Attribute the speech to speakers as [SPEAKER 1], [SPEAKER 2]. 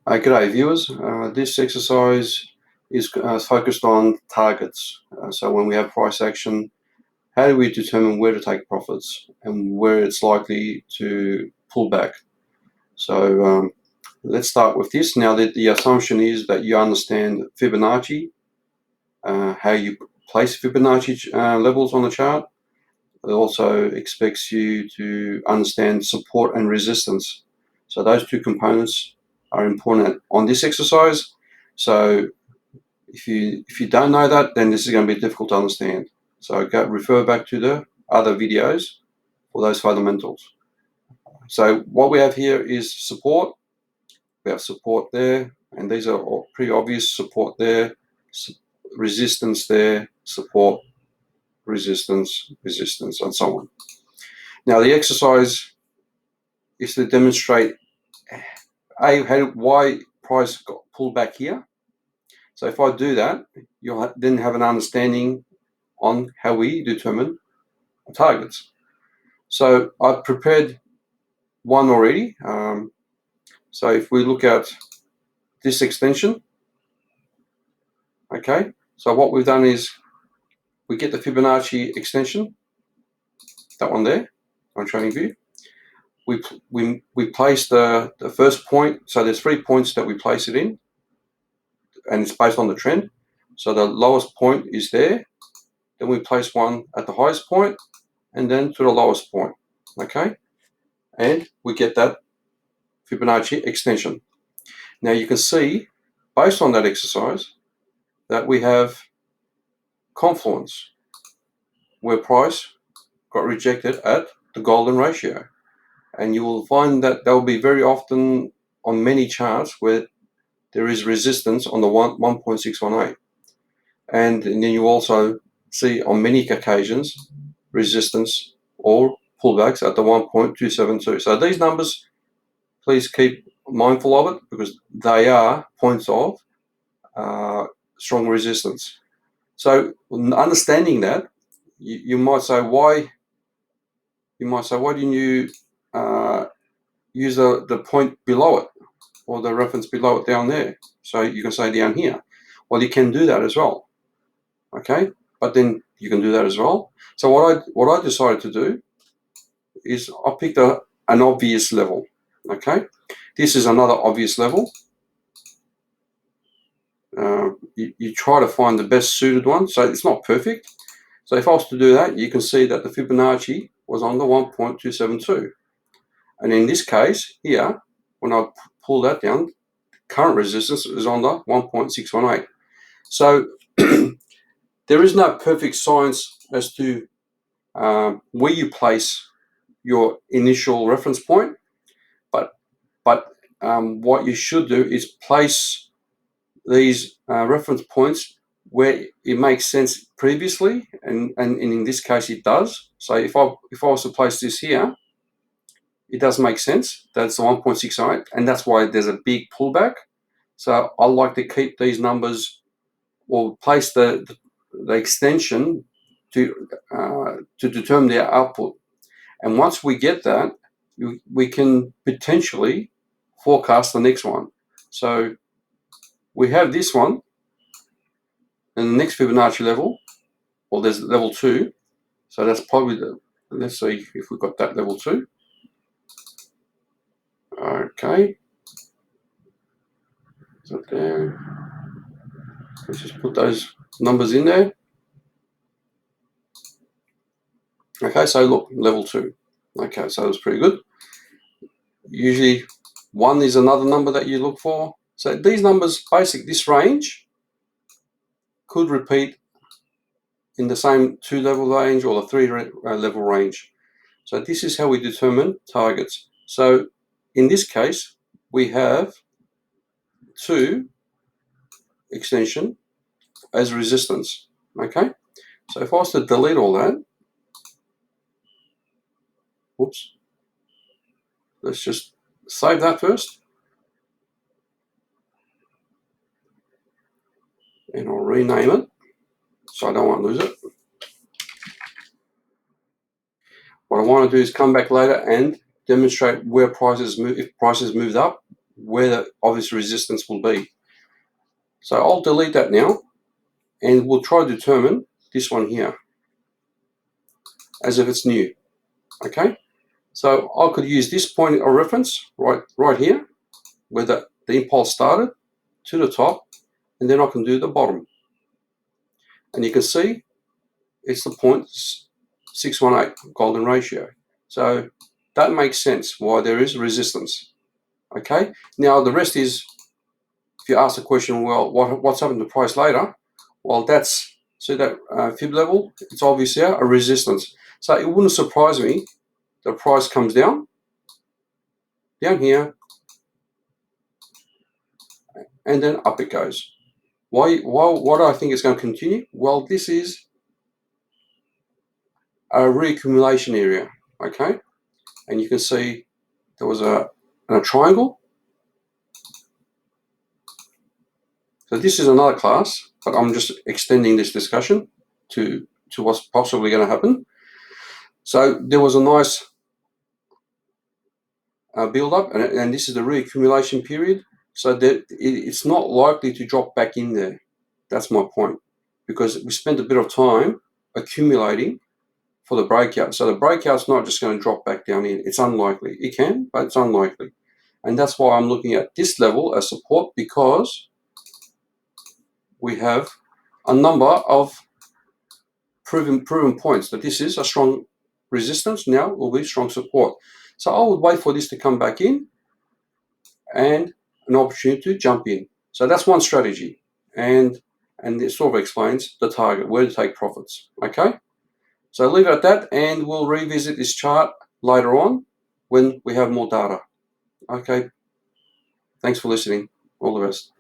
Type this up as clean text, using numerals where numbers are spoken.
[SPEAKER 1] G'day viewers, this exercise is focused on targets. So when we have price action, how do we determine where to take profits and where it's likely to pull back? So let's start with this. Now the assumption is that you understand Fibonacci, how you place Fibonacci levels on the chart. It also expects you to understand support and resistance. So those two components are important on this exercise. So if you don't know that, then this is going to be difficult to understand. So refer back to the other videos for those fundamentals. So what we have here is support. We have support there, and these are all pretty obvious. Support there, resistance there, support, resistance, resistance, and so on. Now the exercise is to demonstrate why price got pulled back here. So if I do that, you'll then have an understanding on how we determine targets. So I've prepared one already. So if we look at this extension, okay, so what we've done is we get the Fibonacci extension, that one there on training view. We place the first point. So there's 3 points that we place it in, and it's based on the trend. So the lowest point is there, then we place one at the highest point, and then to the lowest point, okay? And we get that Fibonacci extension. Now you can see, based on that exercise, that we have confluence, where price got rejected at the golden ratio. And you will find that there will be very often on many charts where there is resistance on the 1.618. And then you also see on many occasions resistance or pullbacks at the 1.272. So these numbers, please keep mindful of it, because they are points of strong resistance. So understanding that, you might say, why didn't you use the point below it, or the reference below it down there? So you can say down here. Well, you can do that as well, okay? But then you can do that as well. So what I decided to do is I picked an obvious level, okay? This is another obvious level. You try to find the best suited one, so it's not perfect. So if I was to do that, you can see that the Fibonacci was on the 1.272. And in this case here, when I pull that down, current resistance is on the 1.618. So there is no perfect science as to where you place your initial reference point, but what you should do is place these reference points where it makes sense previously, and in this case it does. So if I was to place this here, it does make sense. That's the 1.68, and that's why there's a big pullback. So I like to keep these numbers, or place the extension to determine their output. And once we get that, we can potentially forecast the next one. So we have this one, and the next Fibonacci level, well, there's level 2. So that's probably let's see if we've got that level 2. Okay. So there. Let's just put those numbers in there. Okay, so look, level 2. Okay, so that's pretty good. Usually 1 is another number that you look for. So these numbers, this range could repeat in the same 2-level range or the 3-level range. So this is how we determine targets. So in this case, we have 2 extension as resistance. Okay, so if I was to delete all that, whoops, let's just save that first, and I'll rename it so I don't want to lose it. What I want to do is come back later and demonstrate where prices move. If prices moved up, where the obvious resistance will be. So I'll delete that now, and we'll try to determine this one here as if it's new. Okay, so I could use this point of reference right here, where the impulse started, to the top, and then I can do the bottom. And you can see it's the 0.618 golden ratio. So that makes sense why there is resistance. Okay, now the rest is, if you ask the question, well, what's happened to price later? Well, that's, see that fib level, it's obviously a resistance. So it wouldn't surprise me the price comes down here, and then up it goes. Why do I think it's going to continue? Well, this is a reaccumulation area, okay? And you can see there was a triangle. So this is another class, but I'm just extending this discussion to what's possibly going to happen. So there was a nice build up, and this is the reaccumulation period. So that it's not likely to drop back in there. That's my point, because we spent a bit of time accumulating for the breakout. So the breakout's not just going to drop back down in. It's unlikely. It can, but it's unlikely. And that's why I'm looking at this level as support, because we have a number of proven points that this is a strong resistance. Now will be strong support. So I would wait for this to come back in and an opportunity to jump in. So that's one strategy, and it sort of explains the target, where to take profits. Okay, so leave it at that, and we'll revisit this chart later on when we have more data. Okay, thanks for listening. All the best.